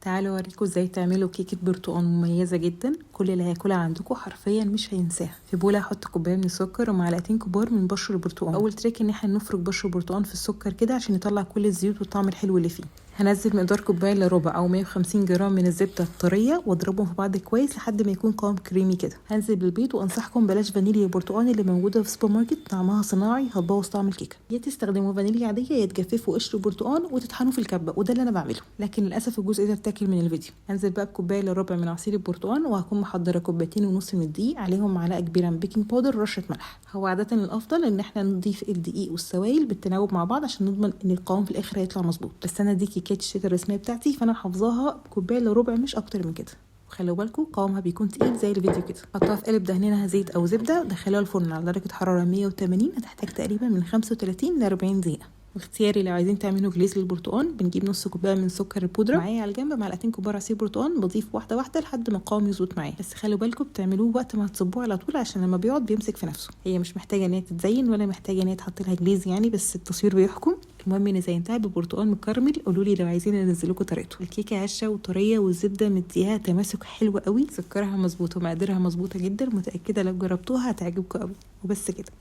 تعالوا اوريكم ازاي تعملوا كيكه برتقال مميزه جدا. كل اللي هياكلها عندكم حرفيا مش هينساها. في بوله هحط كوبايه من السكر ومعلقتين كبار من بشر البرتقال. اول تريك ان احنا نفرك بشر البرتقال في السكر كده عشان يطلع كل الزيوت والطعم الحلو اللي فيه. هنزل مقدار كوبايه الا ربع او 150 جرام من الزبده الطريه واضربهم في بعض كويس لحد ما يكون قوام كريمي كده. هنزل بالبيض وانصحكم بلاش فانيليا البرتقال اللي موجوده في السوبر ماركت، طعمها صناعي هتبوظ طعم الكيكه. يا تستخدموا فانيليا عاديه يا تجففوا قشر برتقال وتطحنوا في الكبه، وده اللي انا بعمله، لكن للاسف الجزء ده اتاكل من الفيديو. هنزل بقى بكوبايه الا ربع من عصير البرتقال، وهكون محضره كوبايتين ونص من الدقيق، عليهم معلقه كبيره من بيكنج باودر ورشه ملح. هو عاده الافضل ان احنا نضيف الدقيق والسوائل بالتناوب مع بعض عشان نضمن ان القوام في الاخر هيطلع مظبوط. بس انا دي كيكات الشتا الرسميه بتاعتي، فانا حافظاها بكوبايه الا ربع مش اكتر من كده. وخلوا بالكم قوامها بيكون تقيل زي الفيديو كده. حطها في قالب دهنينها زيت او زبده، دخلوها الفرن على درجه حراره 180. هتحتاج تقريبا من 35 ل 40 دقيقه. واختياري لو عايزين تعملوا جليز للبرتقال، بنجيب نص كوبايه من سكر البودره، معايا على الجنب معلقتين كبار عصير برتقال، بضيف واحده واحده لحد ما القوام يظبط معايا. بس خلوا بالكم بتعملوه وقت ما هتصبوه على طول عشان لما بيقعد بيمسك في نفسه. هي مش محتاجه ان هي تتزين ولا محتاجه ان هي تحط لها جليز يعني، بس التصوير بيحكم. المهم ان زينتها ببرتقال مكرمل. قولوا لي لو عايزين انزل لكم طريقته. الكيكه هشه وطريه والزبده مديها تماسك حلو قوي، سكرها مظبوط ومقاديرها مظبوطه جدا، متاكده لو جربتوها هتعجبكم قوي. وبس كده.